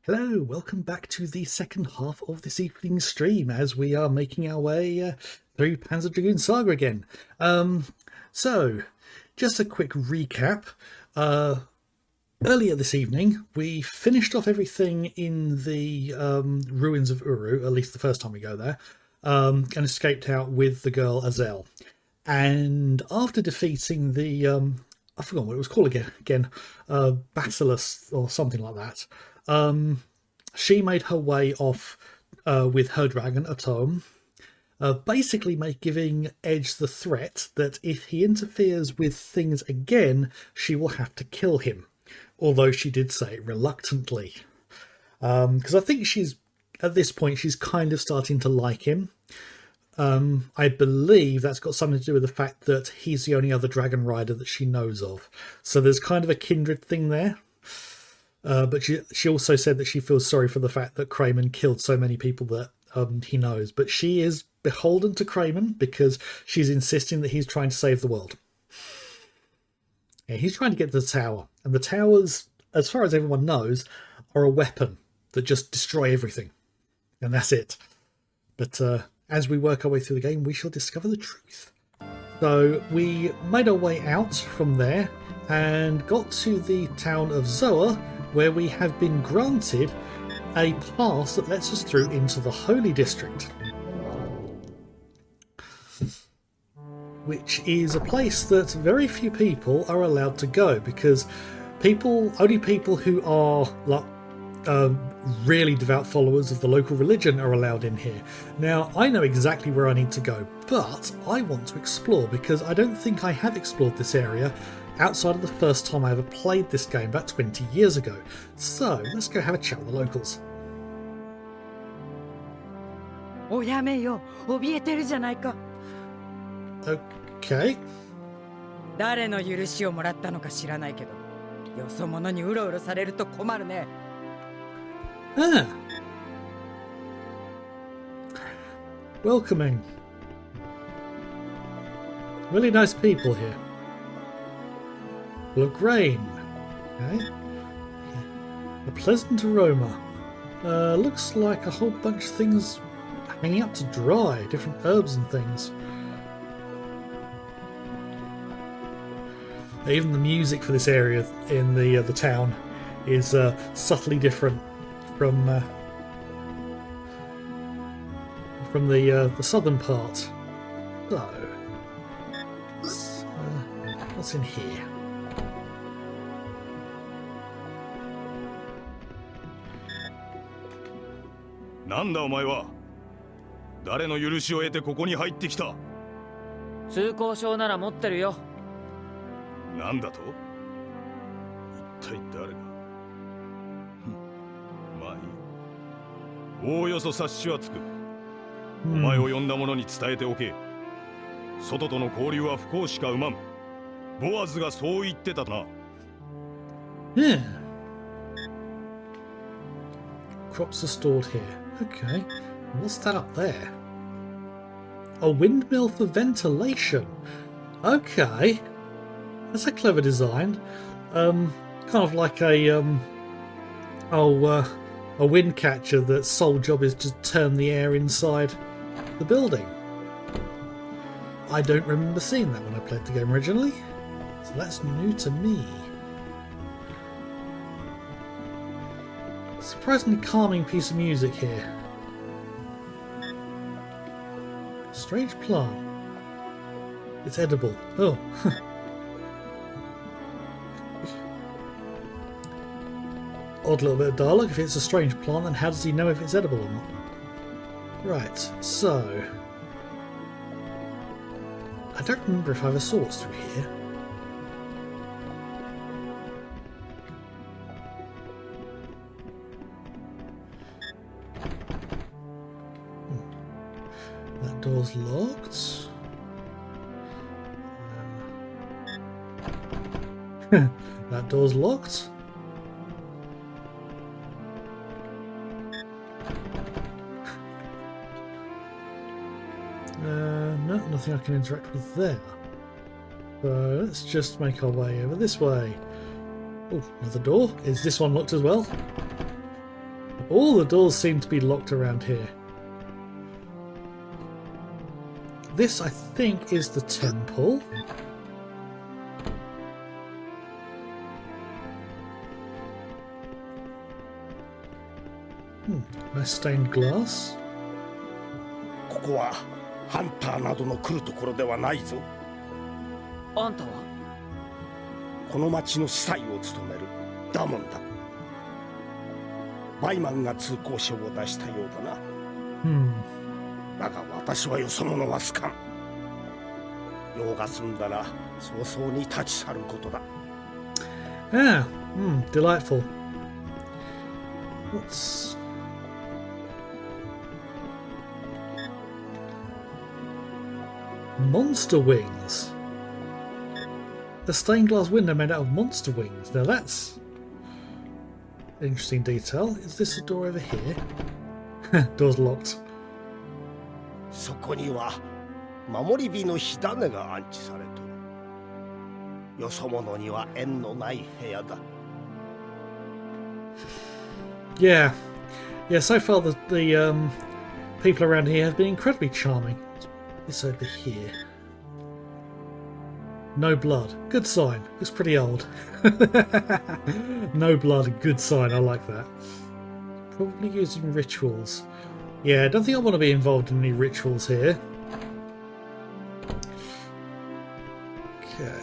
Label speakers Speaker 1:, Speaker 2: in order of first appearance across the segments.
Speaker 1: Hello, welcome back to the second half of this evening's stream as we are making our way through Panzer Dragoon Saga again. So, just a quick recap. Earlier this evening, we finished off everything in the ruins of Uru, at least the first time we go there, and escaped out with the girl Azel. And after defeating the, I forgot what it was called again, Basilisk or something like that, she made her way off with her dragon, Atom, basically giving Edge the threat that if he interferes with things again, she will have to kill him. Although she did say it reluctantly. Because I think at this point, she's kind of starting to like him. I believe that's got something to do with the fact that he's the only other dragon rider that she knows of. So there's kind of a kindred thing there. But she also said that she feels sorry for the fact that Kramen killed so many people that he knows. But she is beholden to Kramen because she's insisting that he's trying to save the world. Yeah, he's trying to get to the tower. And the towers, as far as everyone knows, are a weapon that just destroy everything. And that's it. But as we work our way through the game, we shall discover the truth. So we made our way out from there and got to the town of Zoa, where we have been granted a pass that lets us through into the Holy District, which is a place that very few people are allowed to go because only people who are like really devout followers of the local religion are allowed in here. Now, I know exactly where I need to go, but I want to explore because I don't think I have explored this area outside of the first time I ever played this game about 20 years ago. So let's go have a chat with the locals.
Speaker 2: おやめよ、怯えてるじゃないか。
Speaker 1: Okay.
Speaker 2: 誰の許しをもらったのか知らないけど、よそ者にうろうろされると困るね。
Speaker 1: Ah. Welcoming. Really nice people here. Lagrange. Okay. A pleasant aroma. Looks like a whole bunch of things hanging up to dry. Different herbs and things. Even the music for this area in the town is subtly different from the southern part. So, what's in here?
Speaker 3: Nanda, お前は誰の許しを得てここに入ってきた。
Speaker 4: 通行証なら持ってるよ。
Speaker 3: なんだと？一体誰が？まあいい。おおよそ察しはつく。お前を呼んだ者に伝えておけ。外との交流は不幸しか生まん。ボアズがそう言ってたとな。
Speaker 1: Yeah. Crops are stored here. Okay. What's that up there? A windmill for ventilation. Okay. That's a clever design. Kind of like a wind catcher that's sole job is to turn the air inside the building. I don't remember seeing that when I played the game originally, so that's new to me. Surprisingly calming piece of music here. Strange plant. It's edible. Oh. Odd little bit of dialogue. If it's a strange plant, then how does he know if it's edible or not? Right, so... I don't remember if I ever saw what's through here. That door's locked. That door's locked. No, nothing I can interact with there. So let's just make our way over this way. Oh, another door. Is this one locked as well? All the doors seem to be locked around here. This, I think, is the temple. Nice stained glass.
Speaker 5: ここはハンターなどの来るところではないぞ。
Speaker 4: あんたは？
Speaker 5: この町の司祭を務めるダモンだ。バイマンが通行証を出したようだな。だが私はよそ者は好かん。用が済んだら早々に立ち去ることだ。
Speaker 1: Ah, delightful. What's... Monster wings. A stained glass window made out of monster wings. Now that's an interesting detail. Is this a door over here? Door's locked.
Speaker 5: そこには守り火の火種が安置されとる。よそ者には縁のない部屋だ。
Speaker 1: Yeah. Yeah, so far the people around here have been incredibly charming. This over here. No blood. Good sign. Looks pretty old. No blood. Good sign. I like that. Probably using rituals. Yeah, I don't think I want to be involved in any rituals here. Okay.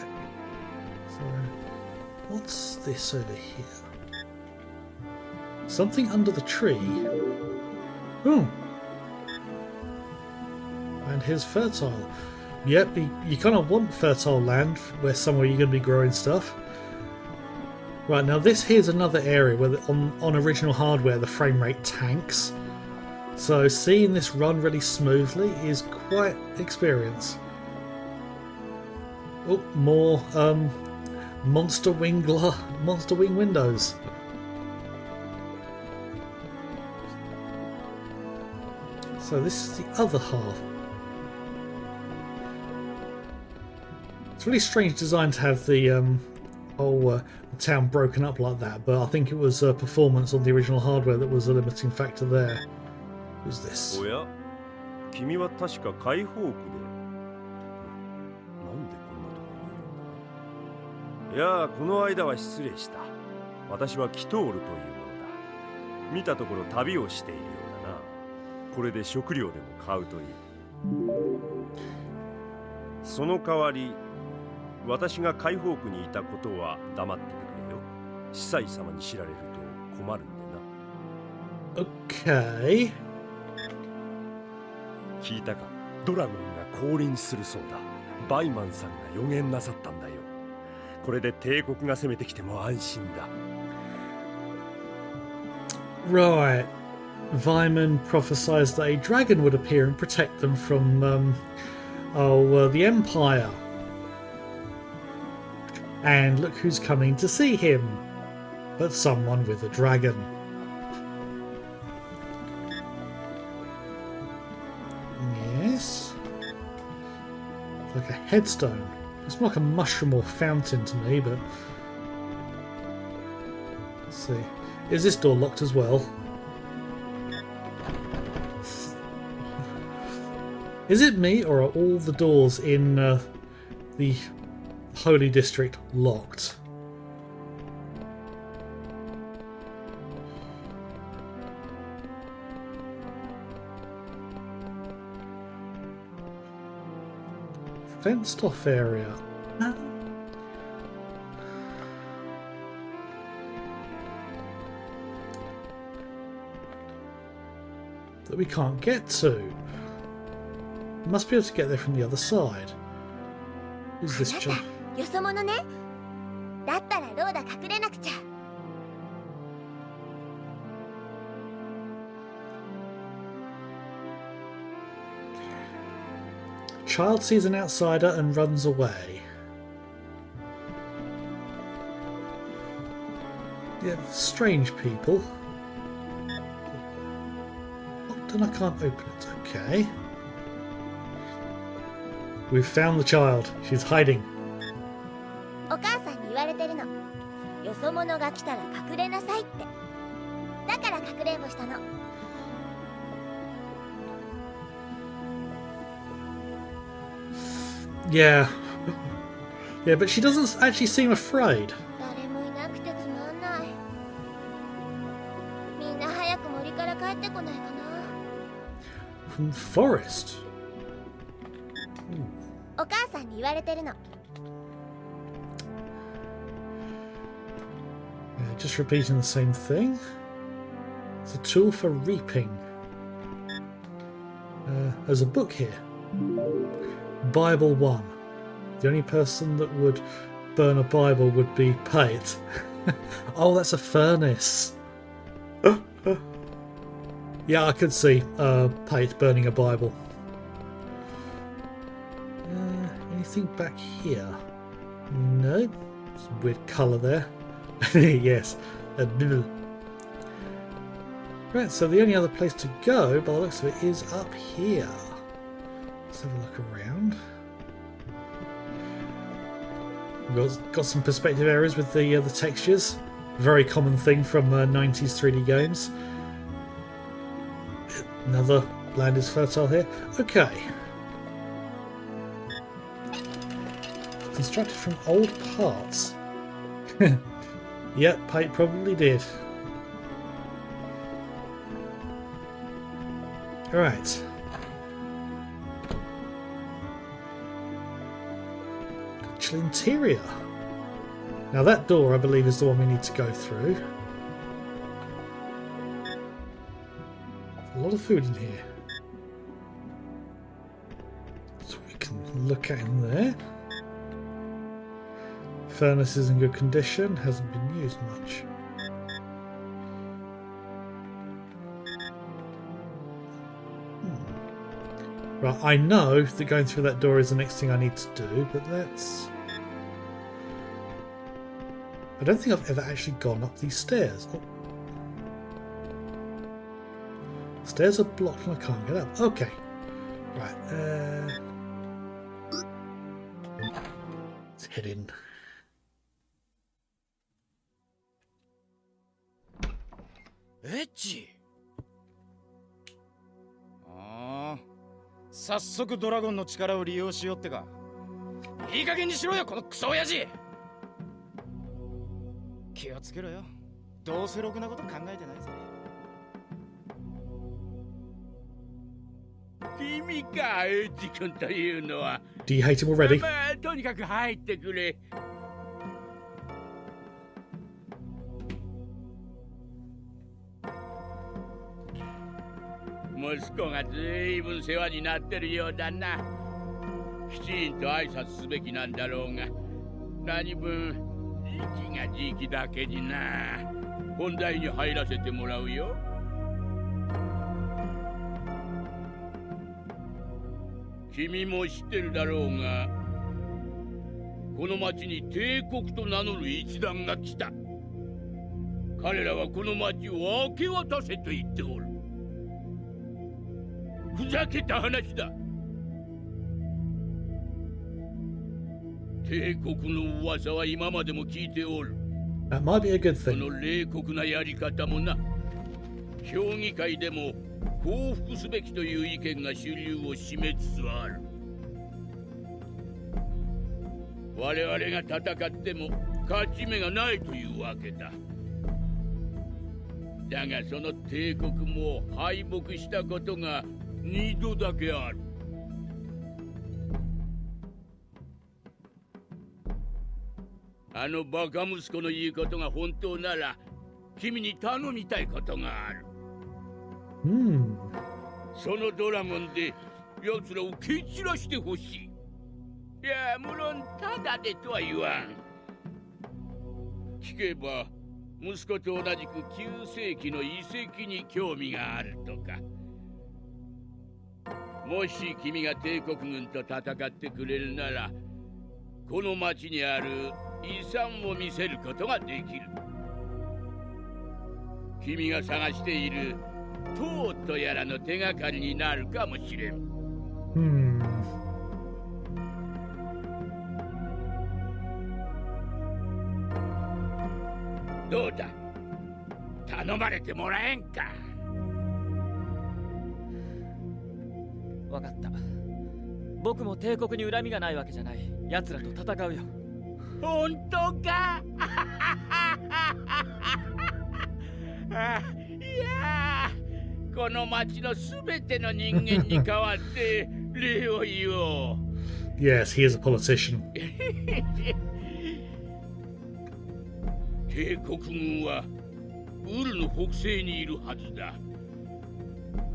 Speaker 1: So, what's this over here? Something under the tree. Oh. And here's fertile. Yep, you kind of want fertile land where somewhere you're going to be growing stuff. Right, now this here's another area where on original hardware the frame rate tanks. So seeing this run really smoothly is quite an experience. Oh, more monster wing windows. So this is the other half. It's a really strange design to have the whole town broken up like that, but I think it was performance on the original hardware that was a limiting factor there. Who's this?
Speaker 3: おや、君は確か解放区で。なんでこんなところにいるんだ。いや、この間は失礼した。私はキトールというものだ。見たところ旅をしているようだな。これで食料でも買うといい。その代わり、私が解放区にいたことは黙っててくれよ。司祭様に知られると困るんでな。
Speaker 1: Okay.
Speaker 3: 聞いたか？ドラゴンが降臨するそうだ。バイマンさんが予言なさったんだよ。これで帝国が攻めてきても安心だ。
Speaker 1: Right. Vyman prophesied that a dragon would appear and protect them from the Empire. And look who's coming to see him. But someone with a dragon. Yes. It's like a headstone. It's more like a mushroom or fountain to me, but... Let's see. Is this door locked as well? Is it me, or are all the doors in the Holy District locked? Fenced off area. That we can't get to. Must be able to get there from the other side. Who's this child?
Speaker 6: よそ者ね。だったらローダ隠れなくちゃ。
Speaker 1: Child sees an outsider and runs away. Yeah, strange people. Locked and I can't open it. Okay. We've found the child. She's hiding.
Speaker 6: お母さんに言われてるの。よそ者が来たら隠れなさいって。だかからかくれんぼしたの。
Speaker 1: Yeah. Yeah, but she doesn't actually seem afraid.
Speaker 6: 誰もいなくてつまんない。みんな早く森から帰ってこないかな。
Speaker 1: From the forest.
Speaker 6: お母さんに言われてるの。
Speaker 1: Yeah, just repeating the same thing. It's a tool for reaping. There's a book here. Bible 1. The only person that would burn a Bible would be Pate. Oh, that's a furnace. Yeah, I could see Pate burning a Bible. Anything back here? No. Some weird colour there. Yes. Right, so the only other place to go, by the looks of it, is up here. Let's have a look around. We've got some perspective errors with the textures. Very common thing from 90s 3D games. Another land is fertile here. Okay. Constructed from old parts. Yep, Pate probably did. Alright. Actual interior. Now that door, I believe, is the one we need to go through. A lot of food in here. So we can look at in there. Furnace is in good condition, hasn't been used much. Right, I know that going through that door is the next thing I need to do, but let's... I don't think I've ever actually gone up these stairs. Oh. Stairs are blocked and I can't get up. Okay. Right, let's head in.
Speaker 7: エッチ。ああ、早速ドラゴンの力を利用しようってか。いい加減にしろよ、このクソ親父。気をつけろよ。どうせろくなこと考えてないぜ。
Speaker 8: 君か、エッジ君というのは。
Speaker 1: Do you hate him already?
Speaker 8: まあ、とにかく入ってくれ。息子がずいぶん世話になってるようだな。きちんと挨拶すべきなんだろうが、何分時期が時期だけにな。本題に入らせてもらうよ。君も知ってるだろうが、この町に帝国と名乗る一団が来た。彼らはこの町を明け渡せと言っておる。ふざけた話だ。帝国の噂は今までも聞いておる。
Speaker 1: That might be a good
Speaker 8: こ
Speaker 1: thing.
Speaker 8: の冷酷なやり方もな。評議会でも降伏すべきという意見が主流を占めつつある。我々が戦っても勝ち目がないというわけだ。だがその帝国も敗北したことが2度だけある。あのバカ息子の言うことが本当なら、君に頼みたいことがある。そのドラゴンで奴らを蹴散らしてほしい。いや、無論ただでとは言わん。聞けば息子と同じく9世紀の遺跡に興味があるとか。もし君が帝国軍と戦ってくれるなら、この町にある遺産を見せることができる。君が探している塔とやらの手がかりになるかもしれん。どうだ、頼まれてもらえんか。
Speaker 4: わかった。僕も帝国に恨みがないわけじゃない。奴らと戦うよ。
Speaker 8: 本当か？いやー、この町のすべての人間に代わって礼を言おう。
Speaker 1: Yes, he is a politician.
Speaker 8: 帝国軍はウルの北西にいるはずだ。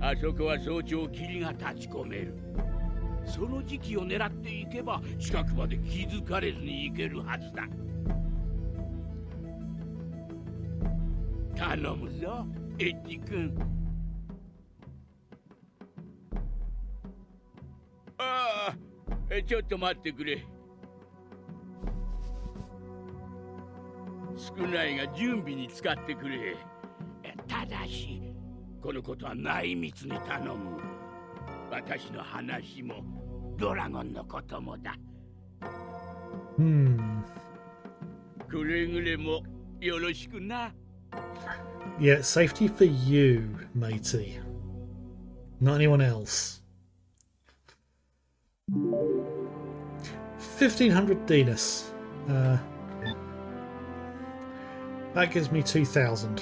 Speaker 8: あそこは早朝霧が立ち込める。その時期を狙っていけば近くまで気づかれずに行けるはずだ。頼むぞ、エッジ君。ああ、ちょっと待ってくれ。少ないが準備に使ってくれ。ただしこのことは内密に頼む。私の話もドラゴンのこともだ。くれぐれもよろしくな。
Speaker 1: Yeah, safety for you, matey. Not anyone else. 1500 Dinas. That gives me 2000.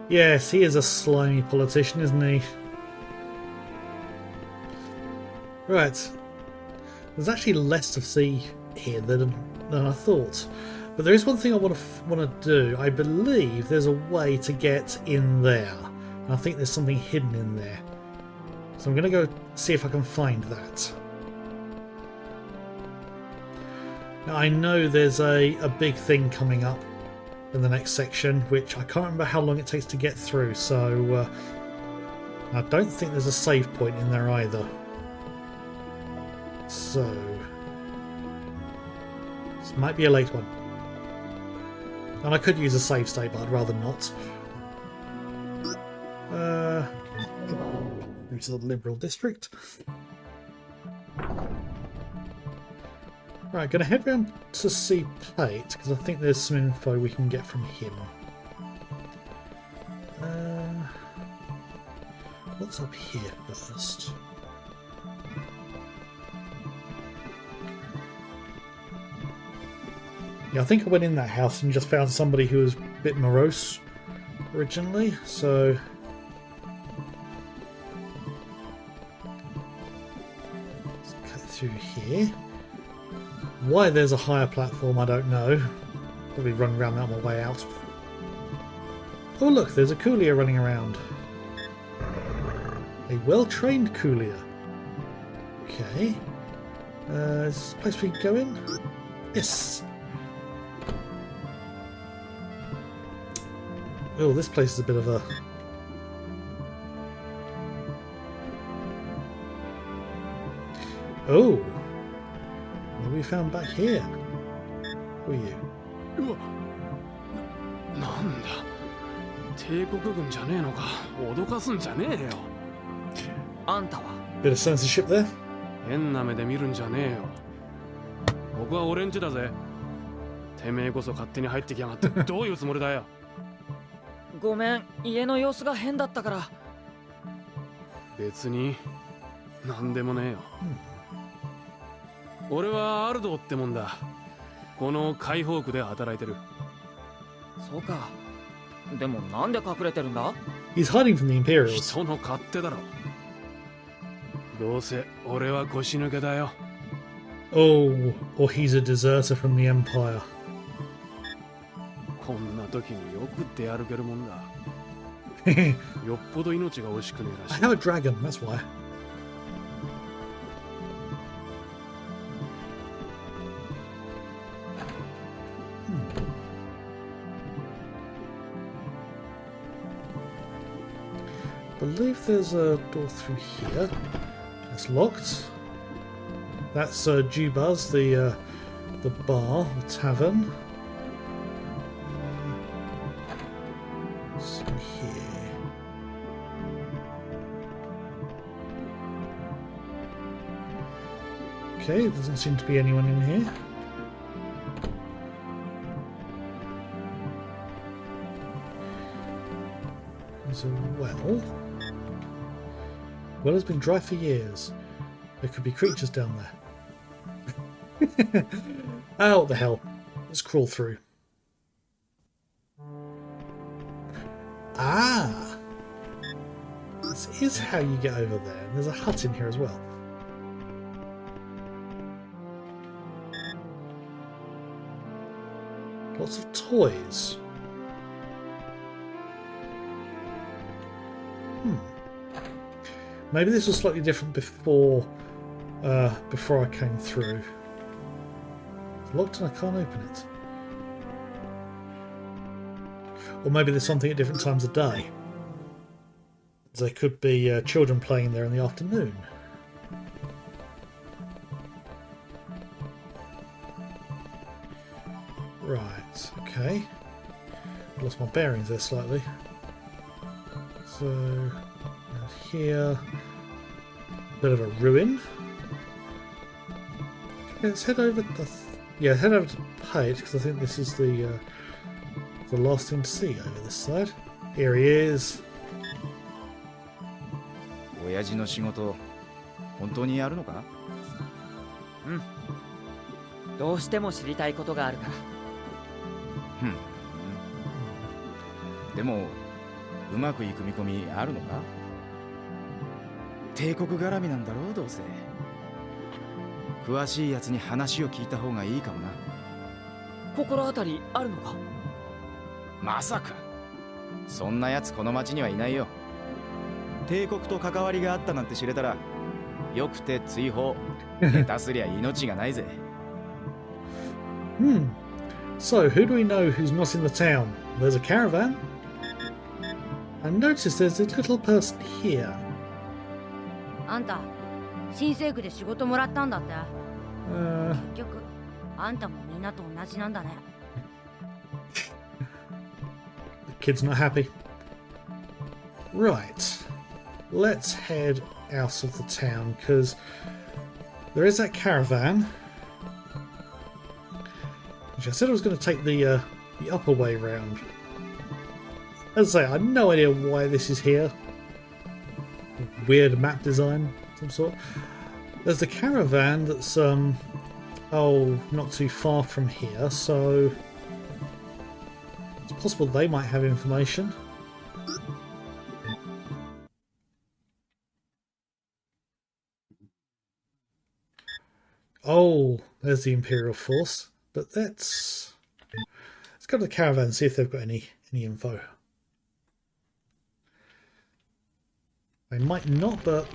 Speaker 1: Yes, he is a slimy politician, isn't he? Right. There's actually less to see here than I thought. But there is one thing I want to do. I believe there's a way to get in there. And I think there's something hidden in there. So I'm going to go see if I can find that. Now, I know there's a big thing coming up in the next section, which I can't remember how long it takes to get through, so I don't think there's a save point in there either. So this might be a late one. And I could use a save state, but I'd rather not. Which is the Liberal District. Right, gonna head round to see Plate, because I think there's some info we can get from him. What's up here first? Yeah, I think I went in that house and just found somebody who was a bit morose originally, so... Let's cut through here. Why there's a higher platform, I don't know. Probably run around that on my way out. Oh look, there's a courier running around. A well-trained courier. Okay. Is this a place we can go in? Yes. Oh, this place is a bit of a... Oh! What have we found back here? Who are you?
Speaker 9: なんだ帝国軍じゃねえのか脅かすんじゃねえよ
Speaker 4: あんたは
Speaker 1: Bit of censorship there.
Speaker 9: 変な目で見るんじゃねえよ僕は俺んちだぜてめえこそ勝手に入ってきやがってどういうつもりだよ
Speaker 4: ごめん家の様子が変だったから
Speaker 9: 別になんでもねえよ、俺はアルドってもんだこの解放区で働いてる
Speaker 4: そうかでもなんで隠れてるんだ
Speaker 1: He's hiding from the Imperials.
Speaker 9: 人の勝手だろどうせ俺は腰抜けだよ
Speaker 1: Oh, or he's a deserter from the Empire.
Speaker 9: こんな時によく出歩けるもんだよっぽど命が惜しくねえら
Speaker 1: I
Speaker 9: しい
Speaker 1: have a dragon, that's why. I believe there's a door through here. It's locked. That's Jubaz, the bar, the tavern. So here. Okay, doesn't seem to be anyone in here. There's a well. Well has been dry for years. There could be creatures down there. Oh, what the hell. Let's crawl through. Ah! This is how you get over there. There's a hut in here as well. Lots of toys. Maybe this was slightly different before I came through. It's locked and I can't open it. Or maybe there's something at different times of day. There could be children playing there in the afternoon. Right, okay. Lost my bearings there slightly. So, here, bit of a ruin. Let's head over. Head over to Pate because I think this is the last thing to see over this side. Here he is.
Speaker 7: 親父の仕事本当にやるのか？
Speaker 4: うん。どうしても知りたいことがあるから。
Speaker 7: でもうまくいく見込みあるのか？帝国絡みなんだろうどうせ。詳しいやつに話を聞いた方がいいかもな。
Speaker 4: 心当たりあるのか？
Speaker 7: まさか。そんなやつこの町にはいないよ。帝国と関わりがあったなんて知れたら、よくて追放。下手すりゃ命がないぜ。
Speaker 1: So, who do we know who's not in the town? There's a caravan. I noticed there's a little person here.
Speaker 10: あんた、新政府で仕事もらったんだって。結局、あんたもみんなと同じなんだね。
Speaker 1: The kid's not happy. Right. Let's head out of the town because there is that caravan. Which I said I was going to take the upper way round. As I say, I have no idea why this is here. Weird map design, some sort. There's the caravan that's not too far from here, so it's possible they might have information. Oh, there's the Imperial force. But let's go to the caravan and see if they've got any info. They might not, but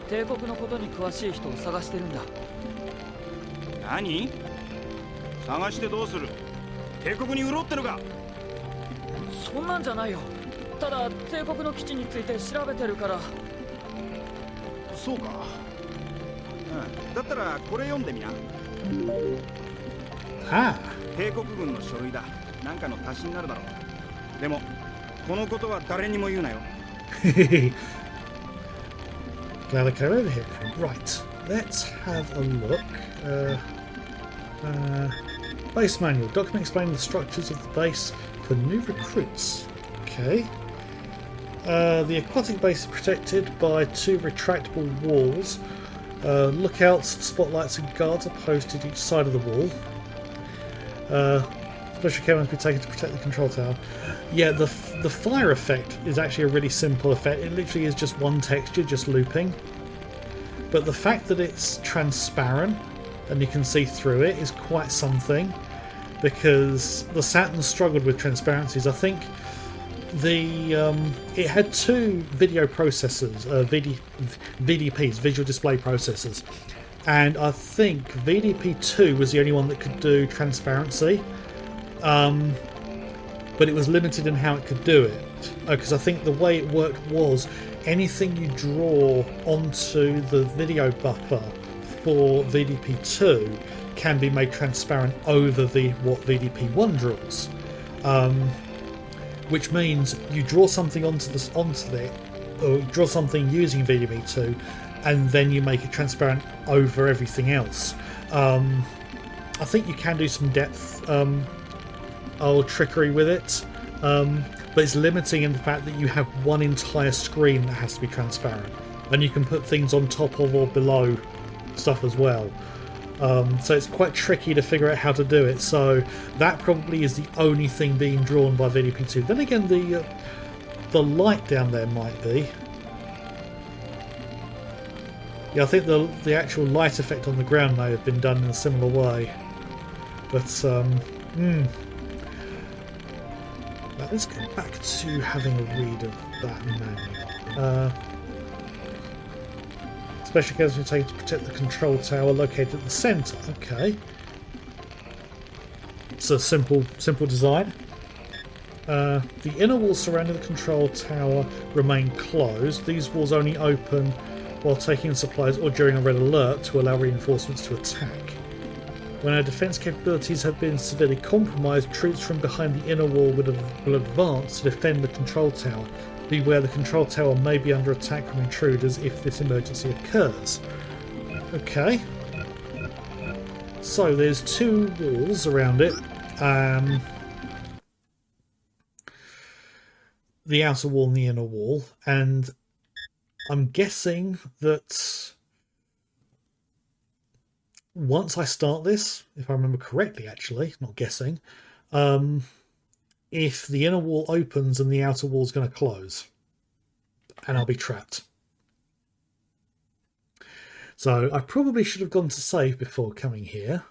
Speaker 4: 帝国のことに詳しい人を探してるんだ。
Speaker 7: 何？探してどうする？帝国に潤ってるか？
Speaker 4: そんなんじゃないよ。ただ帝国の基地について調べてるから。
Speaker 7: そうか。だったらこれ読んでみな。帝国軍の書類だ。なんかの足しになるだろう。でもこのことは誰にも言うなよ。
Speaker 1: Glad I came over here. Right, let's have a look. Base manual. Document explaining the structures of the base for new recruits. Okay. The aquatic base is protected by 2 retractable walls. Lookouts, spotlights and guards are posted each side of the wall. Special care must be taken to protect the control tower. Yeah, the fire effect is actually a really simple effect. It literally is just one texture, just looping. But the fact that it's transparent and you can see through it is quite something, because the Saturn struggled with transparencies. I think it had 2 video processors, VDPs, visual display processors, and I think VDP2 was the only one that could do transparency, but it was limited in how it could do it, because I think the way it worked was anything you draw onto the video buffer for VDP2 can be made transparent over what VDP1 draws. Which means you draw something onto it, or draw something using VDP2, and then you make it transparent over everything else. I think you can do some depth trickery with it, but it's limiting in the fact that you have one entire screen that has to be transparent, and you can put things on top of or below stuff as well. So it's quite tricky to figure out how to do it. So that probably is the only thing being drawn by VDP2. Then again, the light down there might be. Yeah, I think the actual light effect on the ground may have been done in a similar way. But let's go back to having a read of that manual. Special cares we take to protect the control tower located at the centre. Okay. It's a simple design. The inner walls surrounding the control tower remain closed. These walls only open while taking in supplies or during a red alert to allow reinforcements to attack. When our defence capabilities have been severely compromised, troops from behind the inner wall will advance to defend the control tower. Beware, the control tower may be under attack from intruders if this emergency occurs. Okay. So there's two walls around it. The outer wall and the inner wall, and I'm guessing that once I start this, if I remember correctly, actually, not guessing, if the inner wall opens and the outer wall is going to close, and I'll be trapped. So I probably should have gone to save before coming here.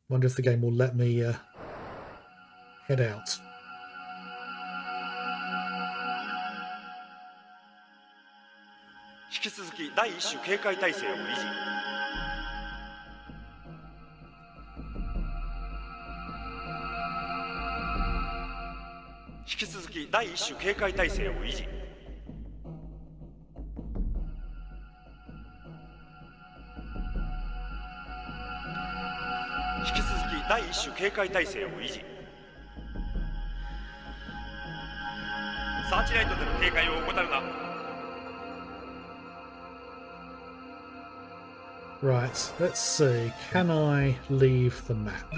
Speaker 1: Wonder if the game will let me head out. Right, let's see. Can I leave the map?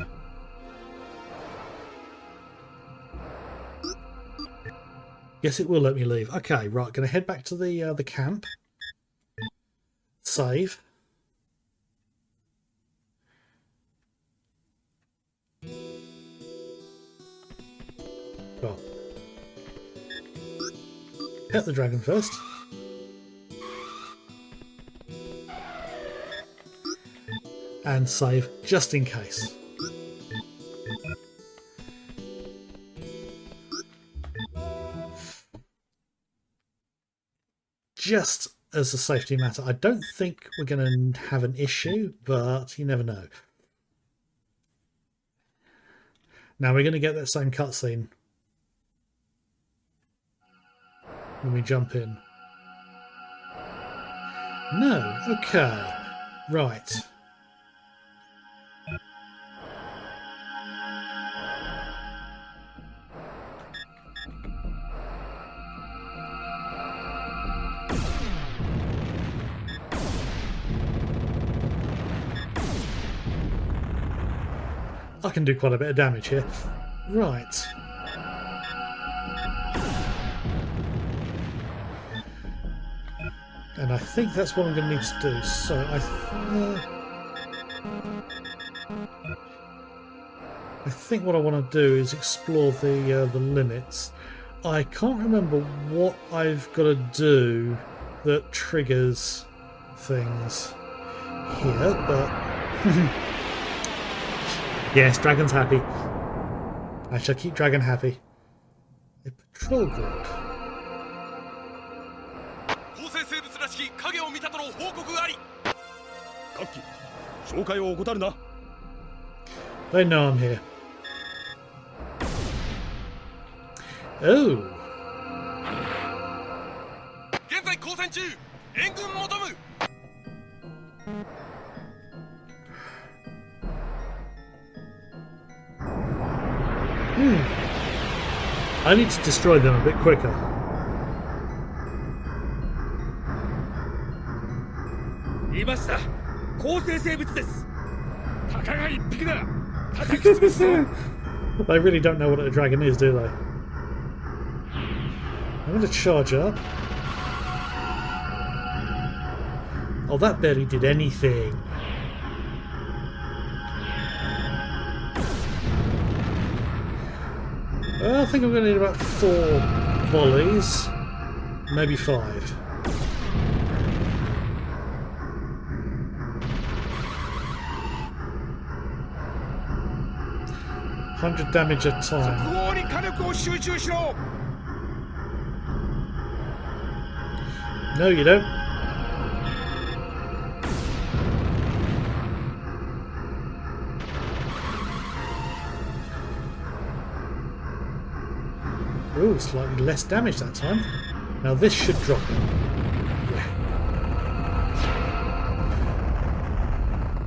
Speaker 1: Yes, it will let me leave. Okay, right. Going to head back to the camp. Save. Well, pet the dragon first. And save just in case. Just as a safety matter, I don't think we're going to have an issue, but you never know. Now we're going to get that same cutscene when we jump in. No, okay, right. I can do quite a bit of damage here. Right. And I think that's what I'm going to need to do. So I think what I want to do is explore the limits. I can't remember what I've got to do that triggers things here, but yes, Dragon's happy. I shall keep Dragon happy. A patrol group. They know I'm here. Oh. I need to destroy them a bit quicker.
Speaker 8: 構成生物です。たかが一匹だ。叩き潰すぞ。
Speaker 1: They really don't know what a dragon is, do they? I'm going to charge up. Oh, that barely did anything. I think I'm going to need about 4 volleys, maybe 5. $100 damage a time. No, you don't. Ooh, slightly less damage that time. Now this should drop it. Yeah.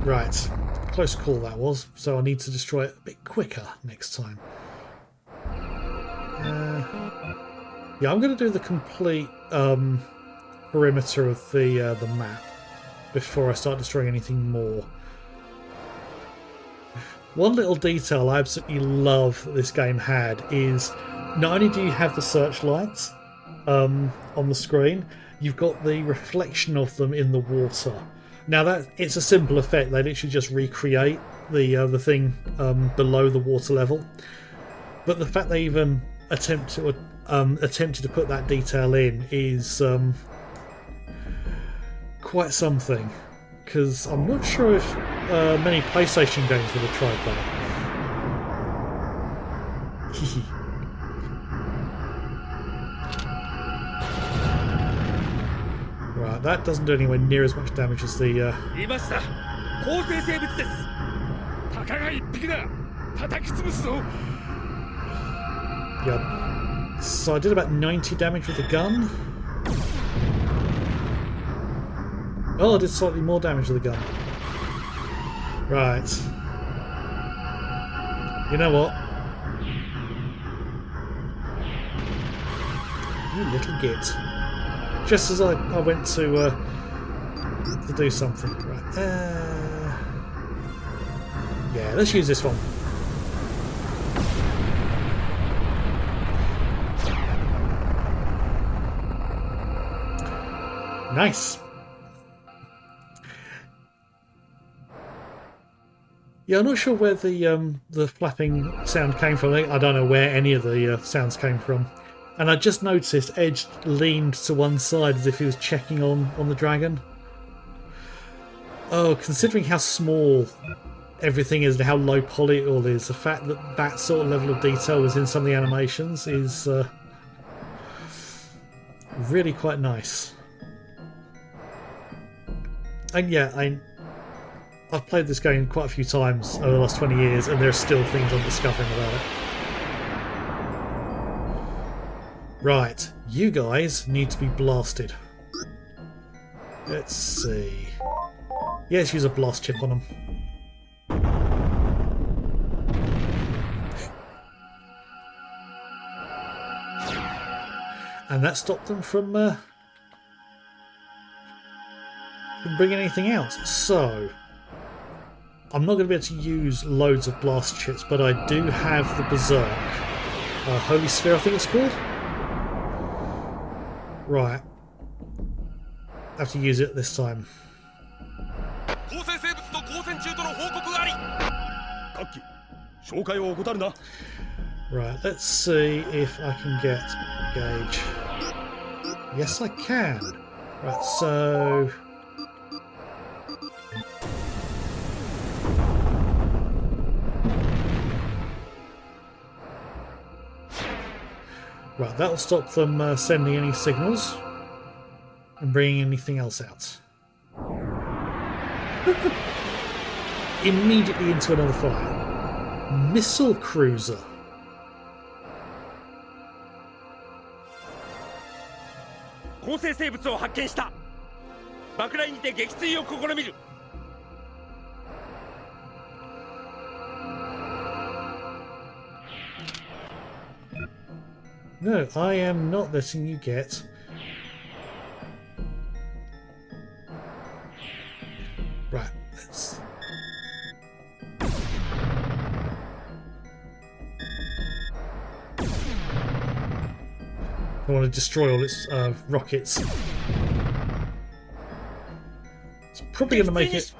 Speaker 1: Right. Close call that was, so I need to destroy it a bit quicker next time. Yeah, I'm going to do the complete perimeter of the map before I start destroying anything more. One little detail I absolutely love that this game had is not only do you have the searchlights on the screen, you've got the reflection of them in the water. Now that it's a simple effect, they literally just recreate the thing below the water level. But the fact they even attempted to put that detail in is quite something. Because I'm not sure if many PlayStation games would have tried that. Right, that doesn't do anywhere near as much damage as the. Yeah, so I did about 90 damage with the gun. Oh, I did slightly more damage with the gun. Right. You know what? You little git. Just as I went to do something. Right. Yeah, let's use this one. Nice. Yeah, I'm not sure where the flapping sound came from. I don't know where any of the sounds came from. And I just noticed Edge leaned to one side as if he was checking on the dragon. Oh, considering how small everything is and how low poly it all is, the fact that that sort of level of detail was in some of the animations is really quite nice. And yeah, I've played this game quite a few times over the last 20 years and there are still things I'm discovering about it. Right, you guys need to be blasted. Let's see. Yes, use a blast chip on them. And that stopped them from bringing anything else. So, I'm not going to be able to use loads of blast chips, but I do have the Berserk. Holy Sphere, I think it's called. Right. I have to use it this time. Right, let's see if I can get gauge. Yes, I can. Right, so... Right, that'll stop them sending any signals and bringing anything else out. Immediately into another fire. Missile cruiser. No, I am not letting you get... Right, I want to destroy all its rockets. It's probably going to make it...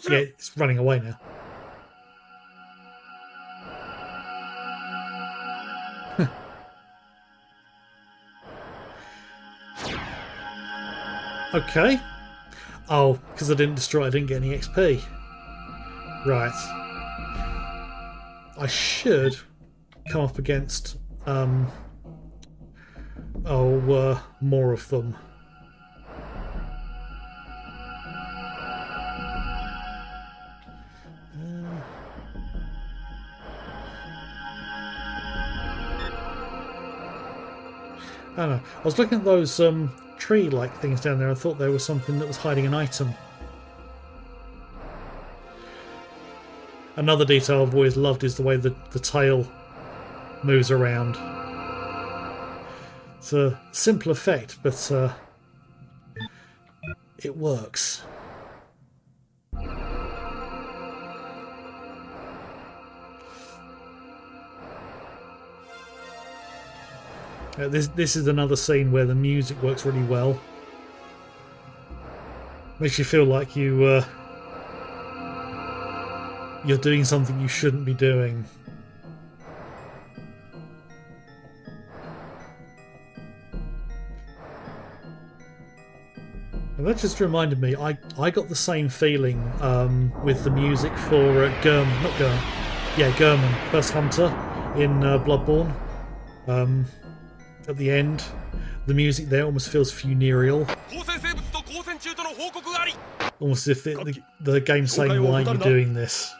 Speaker 1: Yeah, it's running away now. Okay. Oh, because I didn't destroy it, I didn't get any XP. Right. I should come up against more of them. I don't know. I was looking at those tree-like things down there. I thought there was something that was hiding an item. Another detail I've always loved is the way the tail moves around. It's a simple effect, but it works. This is another scene where the music works really well. Makes you feel like you're doing something you shouldn't be doing. And that just reminded me, I got the same feeling with the music for German, First Hunter in Bloodborne. At the end, the music there almost feels funereal. Almost as if the game's saying, why are you doing this?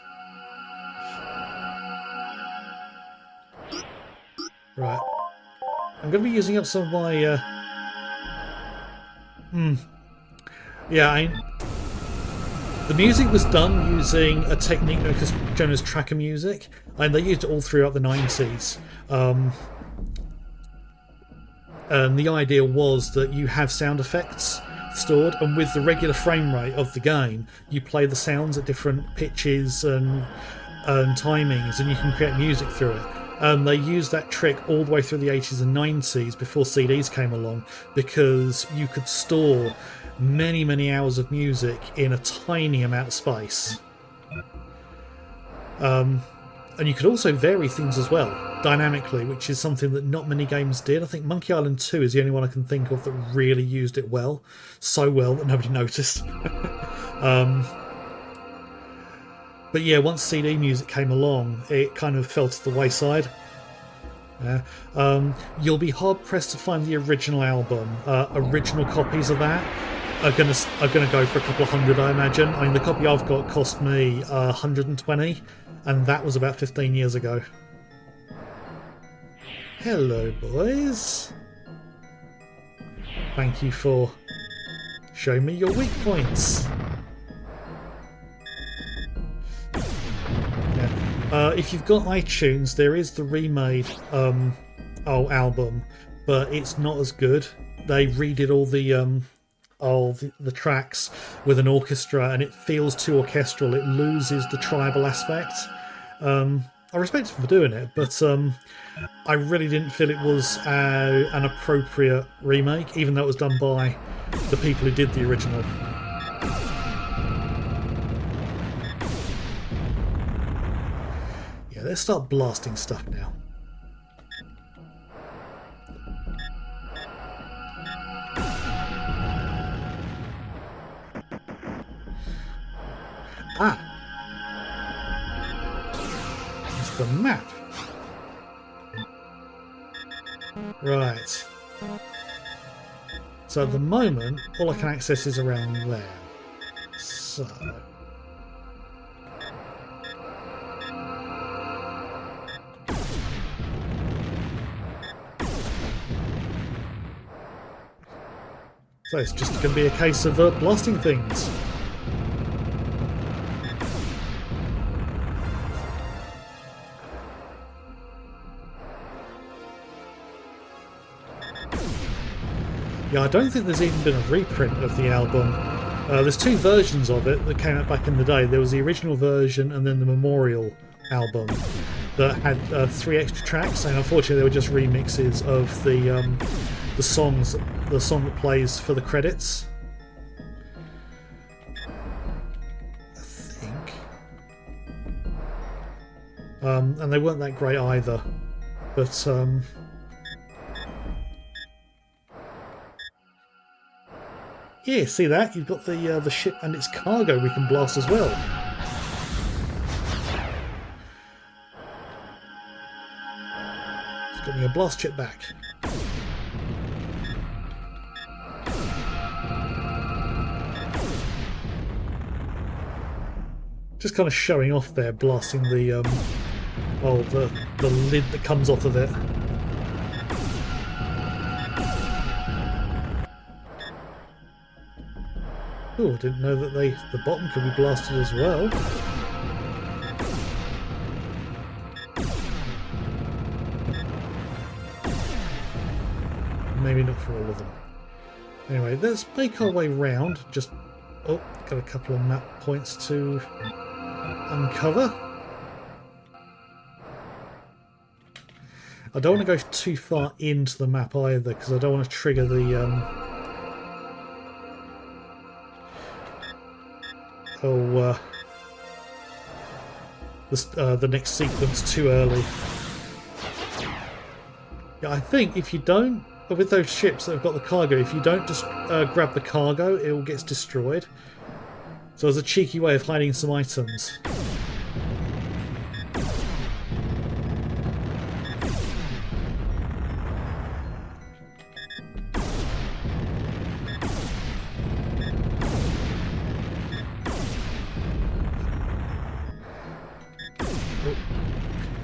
Speaker 1: Right. I'm going to be using up some of my... Yeah, the music was done using a technique known as tracker music, and they used it all throughout the 90s. And the idea was that you have sound effects stored, and with the regular frame rate of the game, you play the sounds at different pitches and timings, and you can create music through it. And they used that trick all the way through the 80s and 90s before CDs came along, because you could store many, many hours of music in a tiny amount of space. And you could also vary things as well, dynamically, which is something that not many games did. I think Monkey Island 2 is the only one I can think of that really used it well. So well that nobody noticed. But yeah, once CD music came along, it kind of fell to the wayside. You'll be hard-pressed to find the original album. Original copies of that are gonna go for a couple of hundred, I imagine. I mean, the copy I've got cost me 120, and that was about 15 years ago. Hello, boys. Thank you for showing me your weak points. Yeah. If you've got iTunes, there is the remade album, but it's not as good. They redid all the tracks with an orchestra, and it feels too orchestral. It loses the tribal aspect. I respect them for doing it, but I really didn't feel it was an appropriate remake, even though it was done by the people who did the original. Yeah, let's start blasting stuff now. It's the map. Right. So at the moment, all I can access is around there. So... So it's just going to be a case of blasting things. Yeah, I don't think there's even been a reprint of the album There's two versions of it that came out back in the day. There was the original version and then the Memorial album that had 3 extra tracks, and unfortunately they were just remixes of the song that plays for the credits. I think. And they weren't that great either. But yeah, see that? You've got the ship and its cargo we can blast as well. It's got me a blast chip back. Just kind of showing off there, blasting the the lid that comes off of it. Oh, I didn't know that the bottom could be blasted as well. Maybe not for all of them. Anyway, let's make our way round. Just got a couple of map points to uncover. I don't want to go too far into the map either, because I don't want to trigger the the next sequence too early. Yeah, I think if you don't, with those ships that have got the cargo, if you don't just grab the cargo, it all gets destroyed. So there's a cheeky way of hiding some items.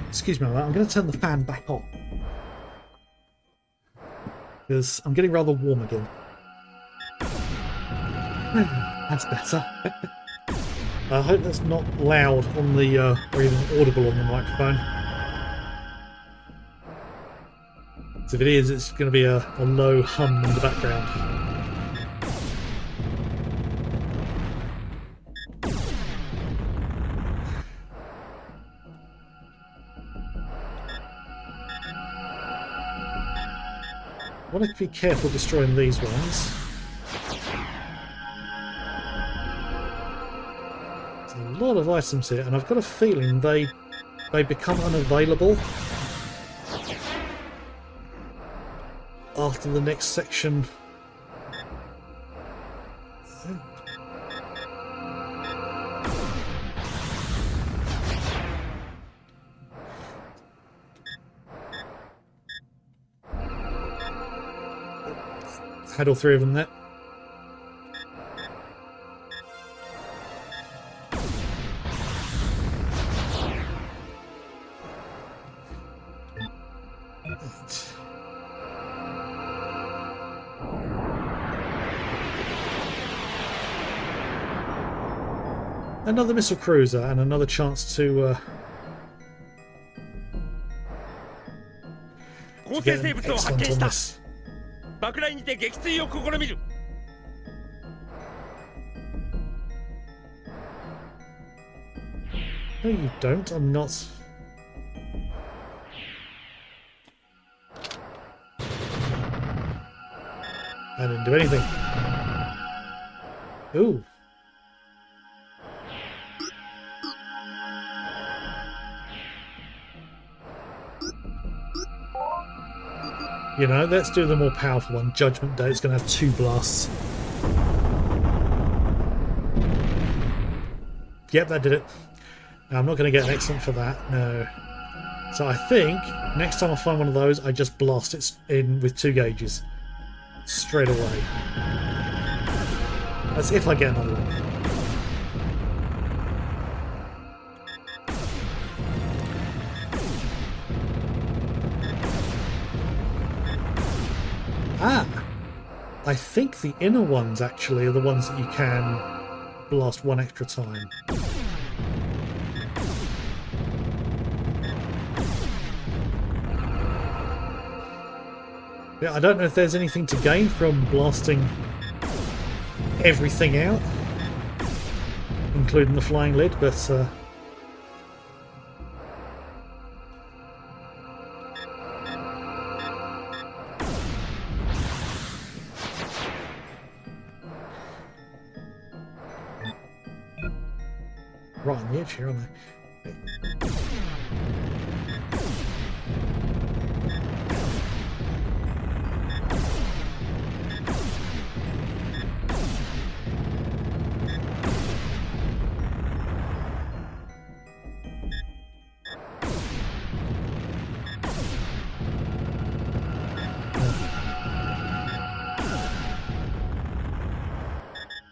Speaker 1: Excuse me, I'm going to turn the fan back on because I'm getting rather warm again. That's better. I hope that's not loud on the or even audible on the microphone. So if it is, it's going to be a low hum in the background. I want to be careful destroying these ones. There's a lot of items here, and I've got a feeling they become unavailable after the next section. Had all 3 of them there. Another missile cruiser and another chance to get an excellent on this.
Speaker 8: 爆雷にて撃墜を試みる。
Speaker 1: No, you don't. I'm not. I didn't do anything. Ooh. You know, let's do the more powerful one. Judgment Day. It's going to have 2 blasts. Yep, that did it. I'm not going to get an excellent for that, no. So I think next time I find one of those, I just blast it in with 2 gauges. Straight away. That's if I get another one. Ah! I think the inner ones actually are the ones that you can blast 1 extra time. Yeah, I don't know if there's anything to gain from blasting everything out. including the flying lid, but right on the edge here, aren't I?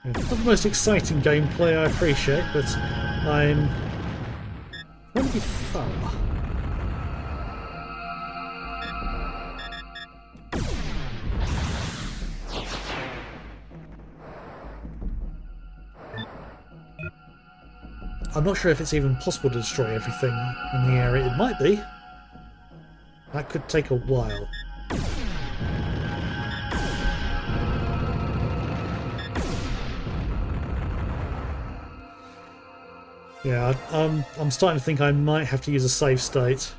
Speaker 1: Not the most exciting gameplay, I appreciate, but I'm trying to be thorough. I'm not sure if it's even possible to destroy everything in the area. It might be. That could take a while. Yeah, I'm starting to think I might have to use a save state.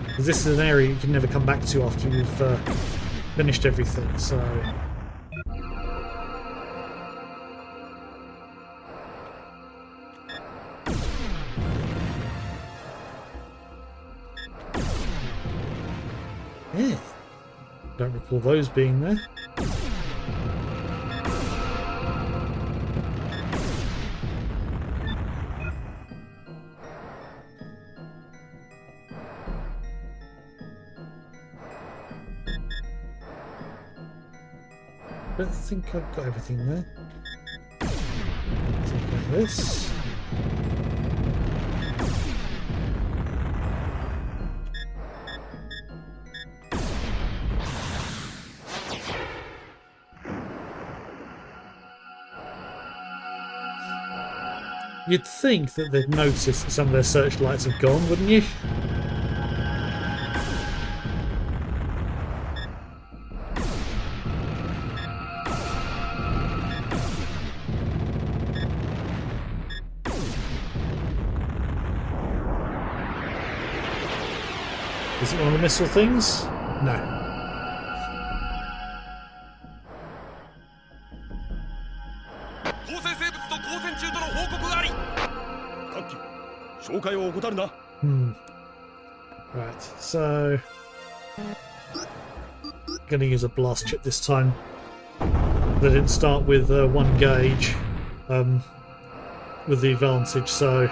Speaker 1: Because this is an area you can never come back to after you've finished everything, so... Yeah. Don't recall those being there. I don't think I've got everything there. Something like this. You'd think that they'd notice that some of their searchlights have gone, wouldn't you? Is it one of the missile things? No. Right, so... Gonna use a blast chip this time. They didn't start with one gauge with the advantage, so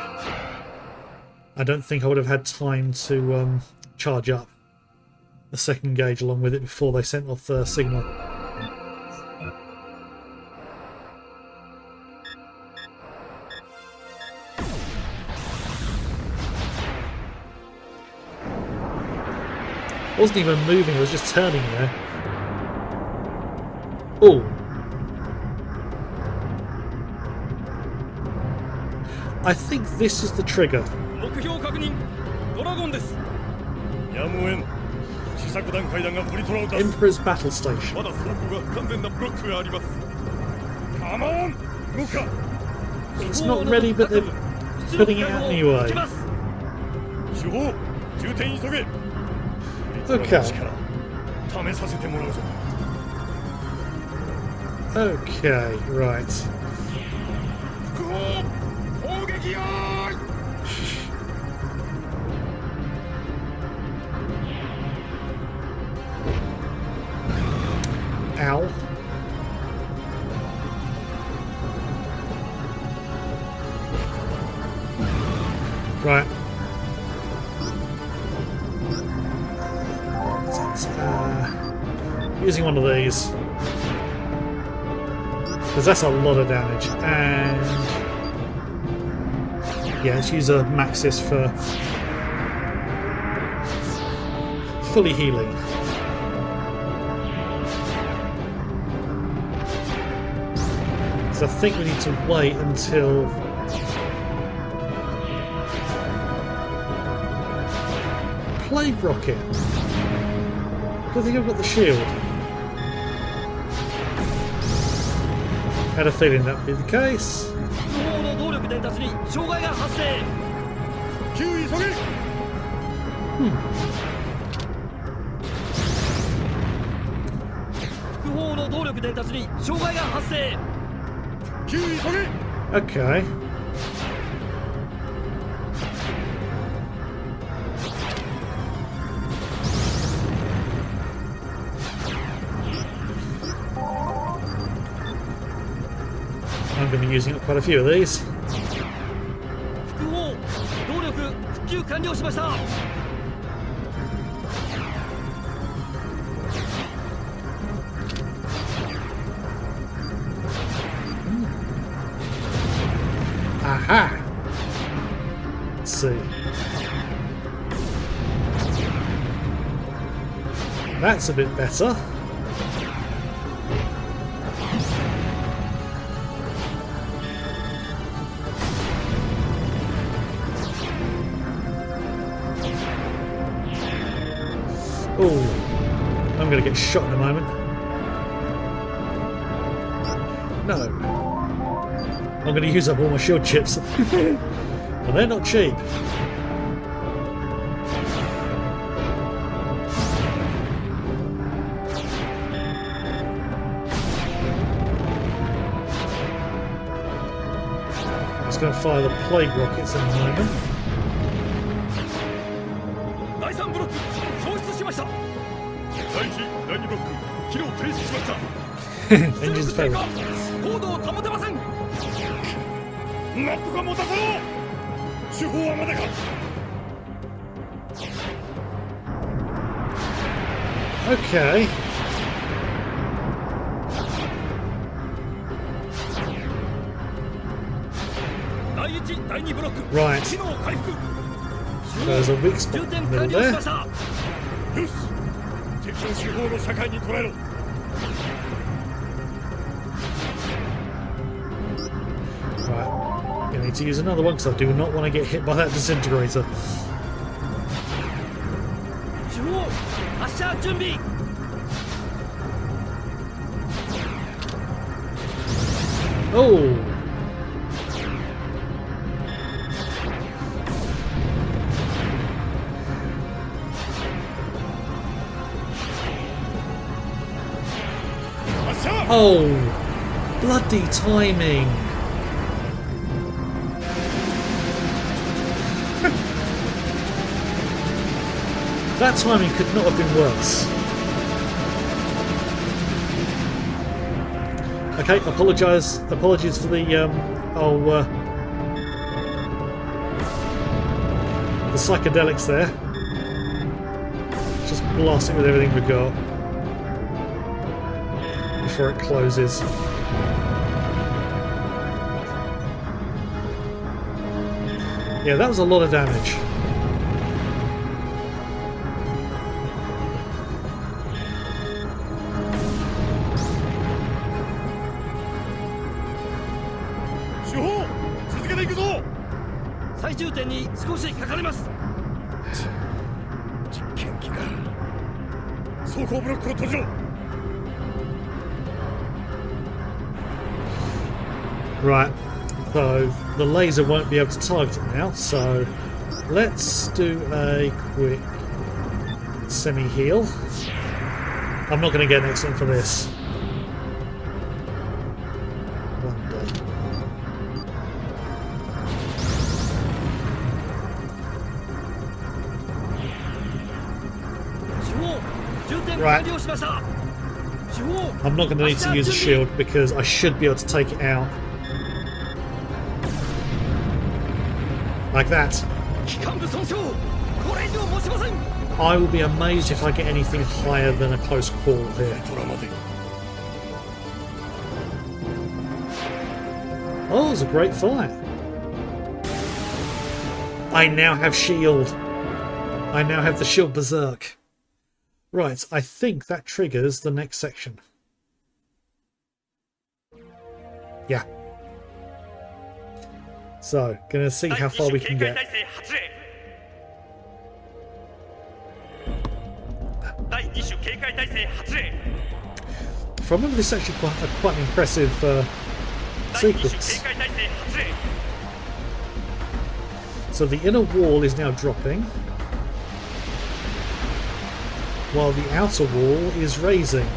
Speaker 1: I don't think I would have had time to charge up a second gauge along with it before they sent off the signal. I wasn't even moving, I was just turning there. Oh! I think this is the trigger. Emperor's Battle Station. It's not ready, but they're putting it out anyway. Okay. Okay, right. Ow. Right. Using one of these, because that's a lot of damage, and yeah, let's use a Maxis for fully healing. So I think we need to wait until Plague Rocket. don't think I've got the shield. Had a feeling that'd be the case.
Speaker 4: 不法の動力伝達に障害が発生。
Speaker 3: 急急げ。
Speaker 4: 不法の動力伝達に障害が発生。
Speaker 3: 急急げ。
Speaker 1: Okay. I'm going to be using up quite a few of these.
Speaker 4: 複法動力復旧完了しました。
Speaker 1: Aha! Let's see. That's a bit better. Oh, I'm going to get shot in a moment. No. I'm going to use up all my shield chips. And they're not cheap. I'm just going to fire the plague rockets in a moment.
Speaker 3: 第3ブロック消失しました。第1、第2ブロック機能停止しました。
Speaker 1: Engines failed.
Speaker 3: 高度を保てません。なんとか持たせろ。手法はまだか。
Speaker 1: Okay.
Speaker 3: 第1、第2ブロック
Speaker 1: Right.
Speaker 3: 機能回復。
Speaker 1: There's a weak spot in the middle there.
Speaker 3: よし。敵の手法の社会に捉えろ。
Speaker 1: Right. I need to use another one because I do not want to get hit by that disintegrator.
Speaker 4: 手法発射準備。
Speaker 1: Oh! Oh! Bloody timing! That timing could not have been worse. Okay, apologies for the the psychedelics there. Just blast it with everything we got before it closes. Yeah, that was a lot of damage. Right, so the laser won't be able to target it now, so let's do a quick semi-heal. I'm not going to get an excellent for this. Right. I'm not going to need to use a shield because I should be able to take it out. Like that. I will be amazed if I get anything higher than a close call here. Oh, it was a great fight. I now have shield. I now have the shield berserk. Right, I think that triggers the next section. Yeah. So, gonna see how far we can get. If I remember, this is actually quite an impressive sequence. So the inner wall is now dropping, while the outer wall is raising.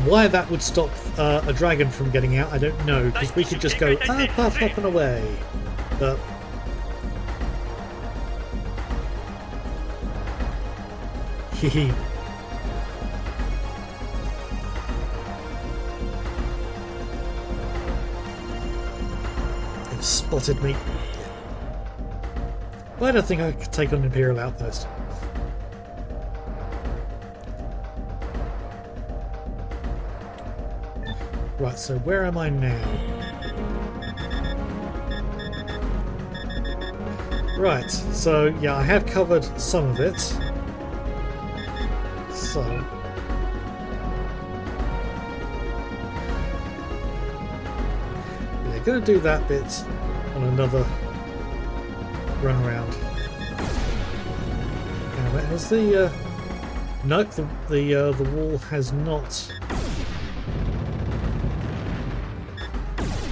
Speaker 1: Why that would stop a dragon from getting out, I don't know, because we could just go up, up, up and away. But hehe. They've spotted me. Well, I don't think I could take on Imperial Outpost. Right, so where am I now? Right, so yeah, I have covered some of it. So yeah, gonna do that bit on another run round. Anyway, has the nope, the wall has not.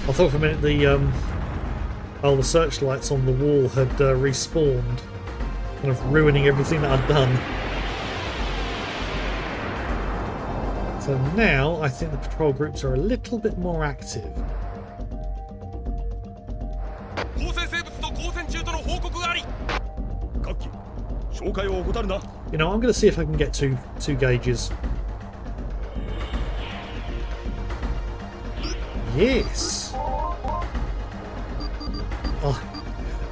Speaker 1: I thought for a minute the searchlights on the wall had respawned, kind of ruining everything that I'd done. So now I think the patrol groups are a little bit more active. You know, I'm going to see if I can get two gauges. Yes! Oh,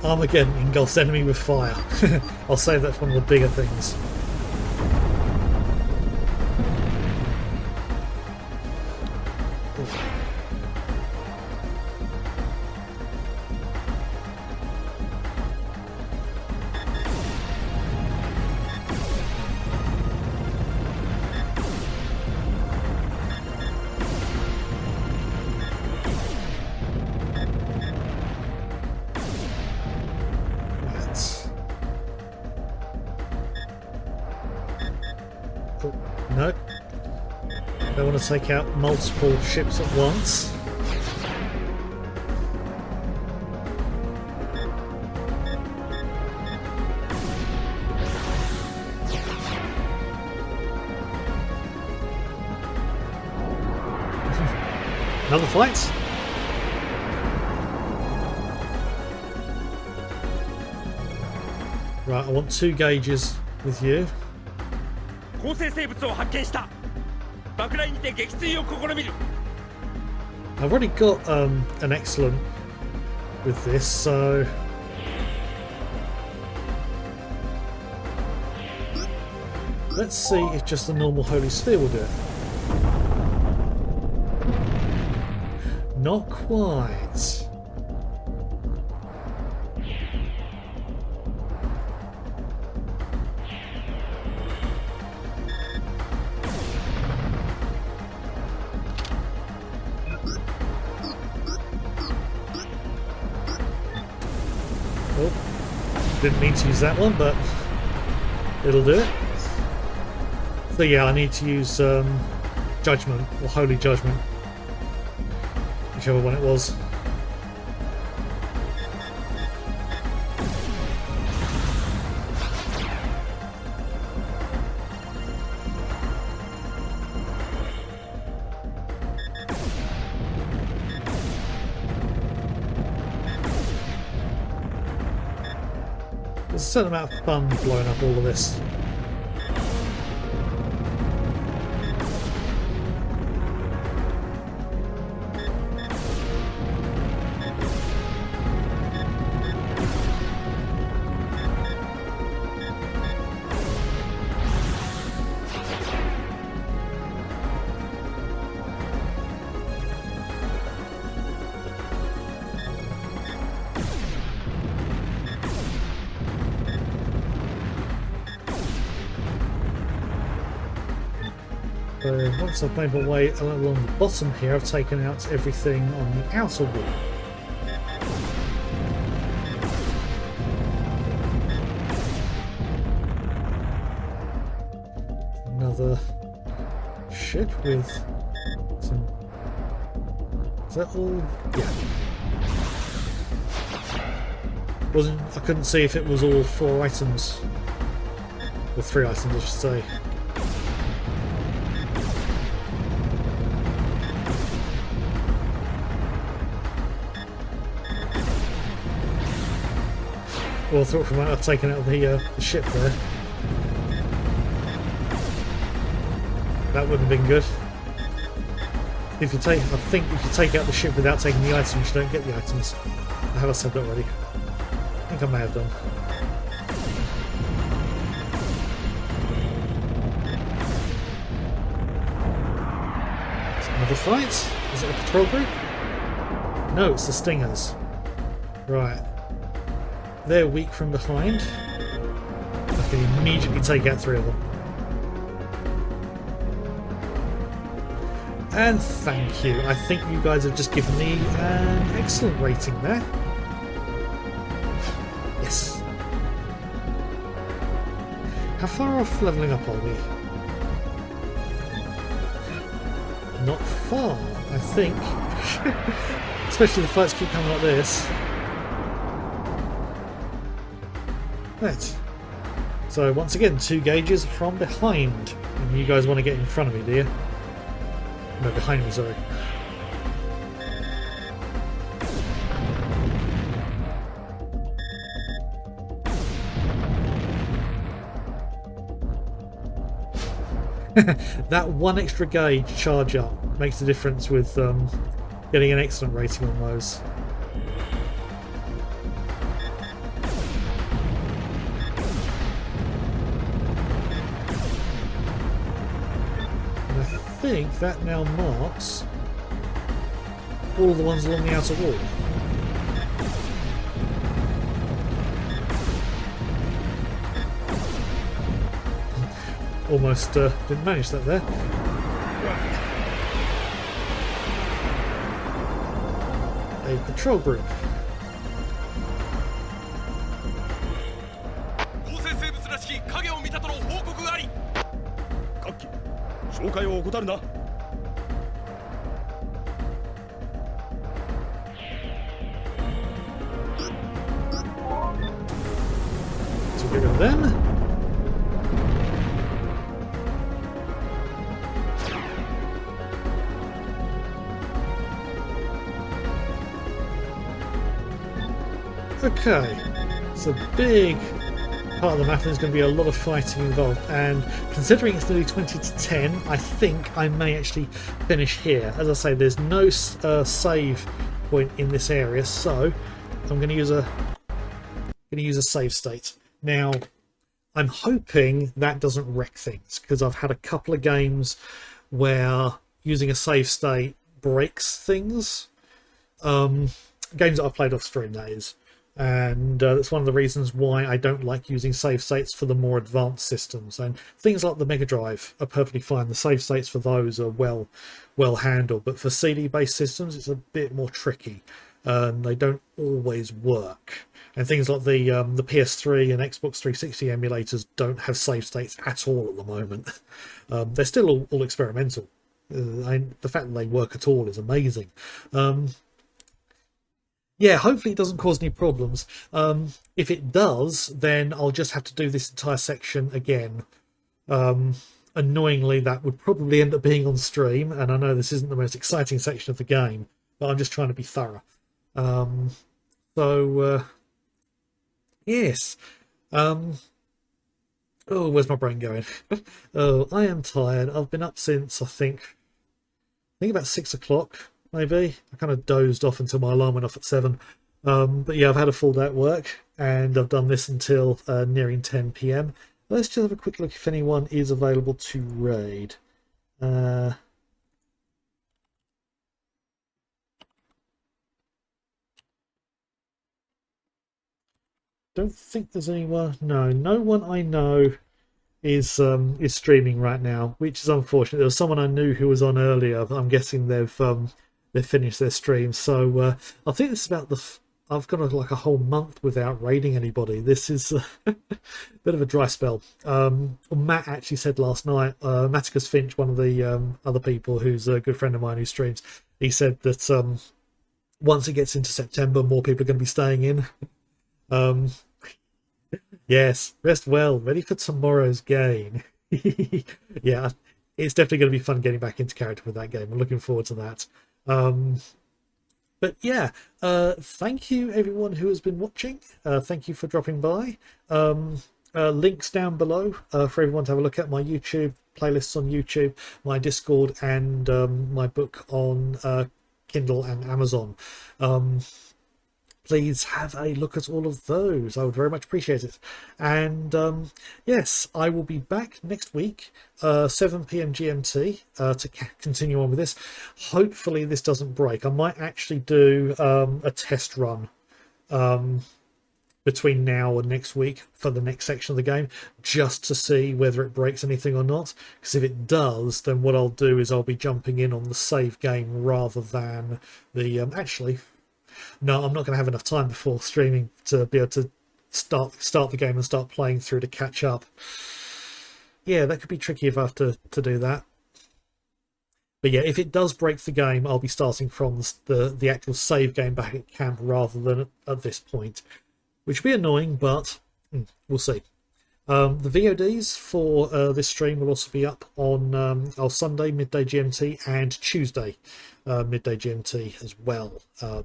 Speaker 1: Armageddon engulfs enemy with fire. I'll save that for one of the bigger things. No. Don't want to take out multiple ships at once. Another flight? Right, I want 2 gauges with you. I've already got an excellent with this, so let's see if just the normal Holy Sphere will do it. Not quite. Didn't mean to use that one, but it'll do it. So yeah, I need to use Judgment, or Holy Judgment, whichever one it was. There's a certain amount of fun blowing up all of this. So once I've made my way along the bottom here, I've taken out everything on the outer wall. another ship with some... Is that all? Yeah. I couldn't see if it was all 4 items. Or 3 items, I should say. Well, I thought we might have taken out the ship there. That would have been good. I think if you take out the ship without taking the items, you don't get the items. Have I said that already? I think I may have done. It's another fight? Is it a patrol group? No, it's the Stingers. Right. They're weak from behind. I can immediately take out 3 of them. And thank you. I think you guys have just given me an excellent rating there. Yes. How far off levelling up are we? Not far, I think. Especially the fights keep coming like this. Right. So once again, 2 gauges from behind. And you guys want to get in front of me, do you? No, behind me, sorry. That 1 extra gauge charge up makes the difference with getting an excellent rating on those. I think that now marks all of the ones along the outer wall. Almost didn't manage that there. A patrol group.
Speaker 3: 紹介を怠るな。
Speaker 1: So get rid of them. Okay, it's a big part of the map and there's going to be a lot of fighting involved, and considering it's nearly 20 to 10, I think I may actually finish here. As I say, there's no save point in this area, so I'm going to use a save state. Now, I'm hoping that doesn't wreck things, because I've had a couple of games where using a save state breaks things. Games that I've played off stream, that is. And that's one of the reasons why I don't like using save states for the more advanced systems. And things like the Mega Drive are perfectly fine. The save states for those are well handled. But for CD-based systems, it's a bit more tricky. They don't always work. And things like the PS3 and Xbox 360 emulators don't have save states at all at the moment. They're still all experimental. The fact that they work at all is amazing. Yeah, hopefully it doesn't cause any problems. If it does, then I'll just have to do this entire section again. Annoyingly, that would probably end up being on stream, and I know this isn't the most exciting section of the game, but I'm just trying to be thorough. Yes. Oh, where's my brain going? Oh, I am tired. I've been up since, I think about 6 o'clock. Maybe I kind of dozed off until my alarm went off at 7. But yeah, I've had a full day at work and I've done this until nearing 10 PM. Let's just have a quick look if anyone is available to raid. Don't think there's anyone. No one I know is streaming right now, which is unfortunate. There was someone I knew who was on earlier, but I'm guessing they've finished their stream. So I think this is about the I've gone like a whole month without raiding anybody. This is a bit of a dry spell. Matt actually said last night, Matticus Finch, one of the other people who's a good friend of mine who streams, he said that once it gets into September, more people are going to be staying in. Yes, rest well, ready for tomorrow's game. Yeah, it's definitely going to be fun getting back into character with that game. I'm looking forward to that. But yeah, thank you everyone who has been watching. Thank you for dropping by. Links down below for everyone to have a look at. My YouTube playlists on YouTube, my Discord, and my book on Kindle and Amazon. Please have a look at all of those. I would very much appreciate it. And yes, I will be back next week, 7 p.m. GMT, to continue on with this. Hopefully this doesn't break. I might actually do a test run between now and next week for the next section of the game, just to see whether it breaks anything or not. Because if it does, then what I'll do is I'll be jumping in on the save game rather than the... actually... No, I'm not going to have enough time before streaming to be able to start the game and start playing through to catch up. Yeah, that could be tricky if I have to do that. But yeah, if it does break the game, I'll be starting from the actual save game back at camp rather than at this point. Which will be annoying, but we'll see. The VODs for this stream will also be up on Sunday, midday GMT, and Tuesday, midday GMT as well.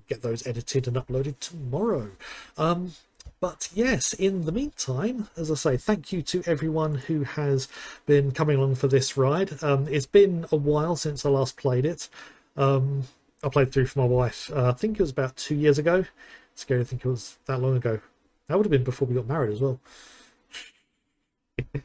Speaker 1: Get those edited and uploaded tomorrow. But yes, in the meantime, as I say, thank you to everyone who has been coming along for this ride. It's been a while since I last played it. I played through for my wife. I think it was about 2 years ago. Scary to think it was that long ago. That would have been before we got married as well.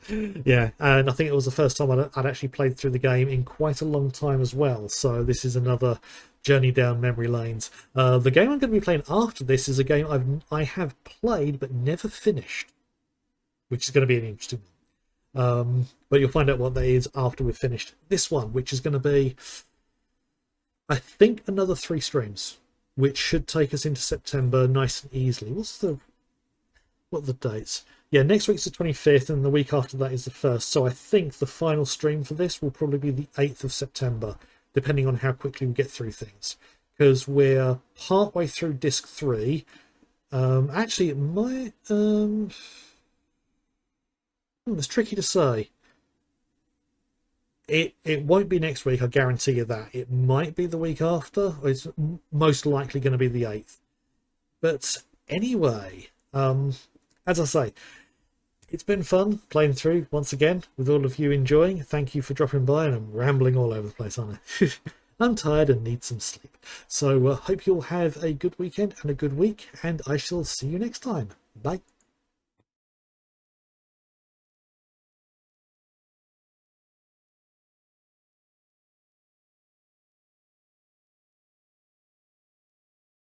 Speaker 1: Yeah, and I think it was the first time I'd actually played through the game in quite a long time as well, so this is another journey down memory lanes. The game I'm going to be playing after this is a game I have played but never finished, which is going to be an interesting one. But you'll find out what that is after we've finished this one, which is going to be, I think, another 3 streams, which should take us into September nice and easily. What are the dates? Yeah, next week's the 25th, and the week after that is the 1st. So I think the final stream for this will probably be the 8th of September, depending on how quickly we get through things. Because we're partway through disc 3. Actually, it might... it's tricky to say. It won't be next week, I guarantee you that. It might be the week after. It's most likely going to be the 8th. But anyway... as I say, it's been fun playing through once again with all of you enjoying. Thank you for dropping by, and I'm rambling all over the place, aren't I? I'm tired and need some sleep. So hope you'll have a good weekend and a good week, and I shall see you next time. Bye.